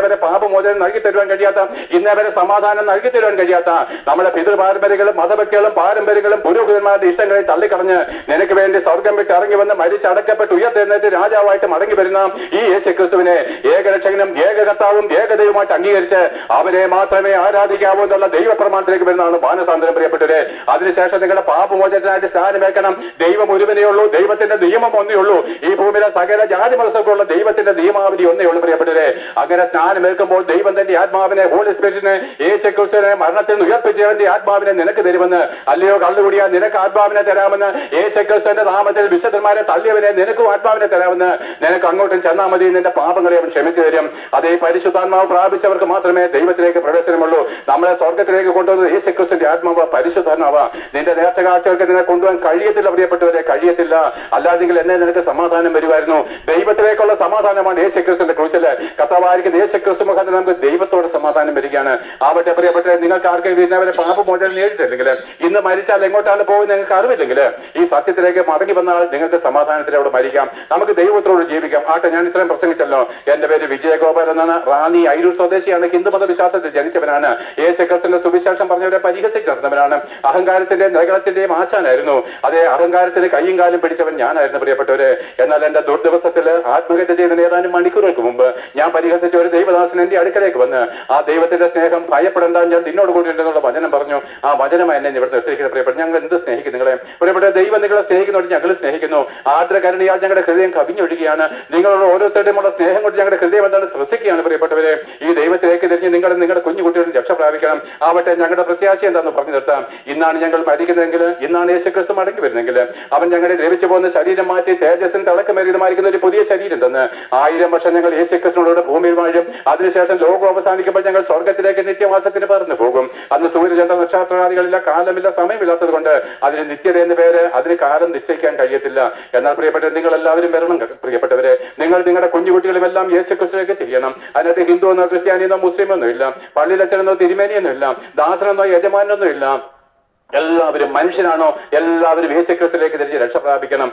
വരെ പാപമോചനം നൽകി തരുവാൻ കഴിയാത്ത, ഇന്നേ വരെ സമാധാനം നൽകി തരുവാൻ കഴിയാത്ത നമ്മുടെ പിതൃപാരമ്പര്യങ്ങളും മതഭക്തികളും പാരമ്പര്യങ്ങളും പുരോഹിതന്മാരുടെ ഇഷ്ടങ്ങളെ തള്ളിക്കളഞ്ഞ് നിനക്ക് വേണ്ടി സ്വർഗം വിട്ട് ഇറങ്ങി വന്ന് മരിച്ചടക്കപ്പെട്ട് ഉയർത്തെഴുന്നേറ്റ് രാജാവായിട്ട് മടങ്ങി വരുന്ന ഈ യേശുക്രിസ്തുവിനെ ഏകരക്ഷകനും ഏകകർത്താവും ഏകദൈവമായിട്ട് അംഗീകരിച്ച് അവരെ മാത്രമേ ആരാധിക്കാവൂ എന്നുള്ള ദൈവപ്രമാണത്തിലേക്ക് വരുന്നതാണ് മാനസാന്തരം. പ്രിയപ്പെട്ടവരെ, അതിനുശേഷം നിങ്ങളുടെ പാപമോചനത്തിനായിട്ട് സ്നാനമേൽക്കണം. ദൈവം ഒരുവനേ ഉള്ളൂ, ദൈവത്തിന്റെ നിയമം ഒന്നേ ഉള്ളൂ. ഈ ഭൂമിയിലെ സകല ജാതി മതസ്ഥർക്കുള്ള ദൈവത്തിന്റെ നിയമാവലി ഒന്നേ ഉള്ളൂ. പ്രിയപ്പെട്ടവരെ, അങ്ങനെ സ്നാനമേൽക്കുമ്പോൾ ദൈവം തന്റെ ആത്മാവിനെ, ഹോളി സ്പിരിറ്റിനെ, യേശുക്രിസ്തുവിനെ മരണത്തിൽ നിന്ന് ഉയർപ്പിച്ചവന്റെ ആത്മാവിനെ നിനക്ക് തരുമെന്ന്, അല്ലയോ കള്ളുകൂടിയ നിനക്ക് ആത്മാവിനെ തരാമെന്ന്, യേശുക്രിസ്തുവിന്റെ നാമത്തിൽ വിശുദ്ധന്മാരെ തള്ളിയവനെ നിനക്കും ആത്മാവിനെ തരാമെന്ന്, നിനക്ക് അങ്ങോട്ടും ചെന്നാൽ മതി, നിന്റെ പാപങ്ങളെ അവൻ ക്ഷമിച്ചു തരും. അതേ പരിശുദ്ധാത്മാവ് പ്രാപിച്ചവർക്ക് മാത്രമേ ദൈവത്തിലേക്ക് പ്രവേശനമുള്ളൂ. നമ്മളെ സ്വർഗത്തിലേക്ക് കൊണ്ടുവന്നത് യേശുക്രിസ്തുവിന്റെ ആത്മാവ്, പരിശുദ്ധാത്മാവ്. നിന്റെ നേർച്ചകാഴ്ചകൾക്ക് നിന്നെ കൊണ്ടുപോകാൻ കഴിയത്തില്ല പ്രിയപ്പെട്ടവരെ, കഴിയത്തില്ല. അല്ലാതെങ്കിൽ എന്നെ നിനക്ക് സമാധാനം വരുമായിരുന്നു. ദൈവത്തിലേക്കുള്ള സമാധാനമാണ് യേശുക്രിസ്തുവിന്റെ ക്രൂശില് കർത്താവായിരിക്കുന്ന യേശുക്രിസ്തു മുഖാന്തരം നമുക്ക് ദൈവത്തോട് സമാധാനം വരികയാണ്. ആവട്ടെ പ്രിയപ്പെട്ടവരെ, നിങ്ങൾക്ക് ആർക്കെങ്കിലും ഇന്നവരെ പാപമോചനം നേടിയിട്ടില്ലെങ്കിൽ, ഇന്ന് മരിച്ചാൽ എങ്ങോട്ടാണ് പോകുന്നത് നിങ്ങൾക്ക് അറിവില്ലെങ്കിൽ, ഈ സത്യത്തിലേക്ക് മടങ്ങി വന്നാൽ നിങ്ങൾക്ക് സമാധാനത്തിലൂടെ മരിക്കാം, നമുക്ക് ദൈവത്തോട് ജീവിക്കാം. ആട്ടെ, ഞാൻ ഇത്രയും പ്രസംഗിച്ചല്ലോ. എന്റെ പേര് വിജയഗോപാൽ എന്നാണ്. റാന്നി അയിരൂർ സ്വദേശിയാണ്. ഹിന്ദു മതവിശ്വാസത്തിൽ ജനിച്ചവനാണ്. യേശുക്രിസ്തുവിന്റെ സുവിശേഷം പറഞ്ഞവരെ പരിഹസിക്കുന്നവനാണ്. അഹങ്കാരത്തിന്റെ നഗരത്തിന്റെയും ആശാനായിരുന്നു. അതേ അഹങ്കാരത്തിന് കയ്യും കാലും പിടിച്ചവൻ ഞാനായിരുന്നു പ്രിയപ്പെട്ടവരെ. എന്നാൽ എന്റെ ദുർദിവസത്തിൽ ആത്മഹത്യ ചെയ്ത ഏതാനും മണിക്കൂറുകൾക്ക് മുമ്പ് ഞാൻ പരിഹസിച്ച ഒരു ദൈവദാസൻ എന്റെ അടുക്കലേക്ക് വന്ന്, ആ ദൈവത്തിന്റെ സ്നേഹം ഭയപ്പെടേണ്ട, ഞാൻ നിന്നോട് കൂടിയിട്ടുണ്ടെന്നുള്ള വചനം പറഞ്ഞു. ആ വചനമായി എന്നെ ഇവിടെ എത്തിക്കുന്ന പ്രിയപ്പെട്ട, ഞങ്ങൾ എന്ത് സ്നേഹിക്കും നിങ്ങളെ പ്രിയപ്പെട്ട. ദൈവം നിങ്ങളെ സ്നേഹിക്കുന്നതോട് ഞങ്ങൾ സ്നേഹിക്കുന്നു. ആർദ്രകരുണയാൽ ഞങ്ങളുടെ ഹൃദയം കവിഞ്ഞൊഴുകയാണ്. നിങ്ങളോട് ഓരോരുത്തരുടെയുമുള്ള സ്നേഹം കൊണ്ട് ഞങ്ങളുടെ ഹൃദയം എന്താണ് ത്രസിക്കുകയാണ് പ്രിയപ്പെട്ടവരെ. ഈ ദൈവത്തിലേക്ക് തിരിഞ്ഞ് നിങ്ങളുടെ കുഞ്ഞു കുട്ടികളും രക്ഷ പ്രാപിക്കണം. ആവട്ടെ, ഞങ്ങളുടെ പ്രത്യാശ എന്താണെന്ന് പറഞ്ഞു നിർത്താം. ഇന്നാണ് ഞങ്ങൾ മരിക്കുന്നതെങ്കിൽ, ഇന്നാണ് യേശുക്രിസ്തു മടങ്ങി വരുന്നെങ്കിൽ, അവൻ ഞങ്ങളെ ദ്രവിച്ചു പോകുന്ന ശരീരം മാറ്റി തേജസ്സിന് തിളക്കമേറിയതുമായിരിക്കുന്ന ഒരു പുതിയ ശരീരം തന്ന് 1000 വർഷം ഞങ്ങൾ യേശുക്രിസ്തുവിനോട് ഭൂമിയിൽ വാഴും. അതിനുശേഷം ലോകം അവസാനിക്കുമ്പോൾ ഞങ്ങൾ സ്വർഗത്തിലേക്ക് നിത്യവാസത്തിന് പറന്നു പോകും. അന്ന് സൂര്യചന്ദ്ര നക്ഷത്രാദികളില്ല, കാലമില്ല, സമയമില്ലാത്തത് കൊണ്ട് അതിന് നിത്യത എന്ന പേര്, അതിന് കാലം നിശ്ചയിക്കാൻ കഴിയത്തില്ല. എന്നാൽ പ്രിയപ്പെട്ടവരെ, നിങ്ങൾ എല്ലാവരും വരണം പ്രിയപ്പെട്ടവരെ. നിങ്ങൾ നിങ്ങളുടെ കുഞ്ഞുകുട്ടികളും എല്ലാം യേശുക്രിസ്തുവിലേക്ക് തിരിയണം. അതിനകത്ത് ഹിന്ദു എന്നോ ക്രിസ്ത്യാനിയെന്നോ മുസ്ലിം ഒന്നും ഇല്ല, പള്ളിയിലച്ചനെന്നോ തിരുമേനിയൊന്നും ഇല്ല, ദാസനെന്നോ യജമാനൊന്നും ഇല്ല. എല്ലാവരും മനുഷ്യനാണോ, എല്ലാവരും യേശുക്രിസ്തുവിലേക്ക് തിരിഞ്ഞ് രക്ഷ പ്രാപിക്കണം.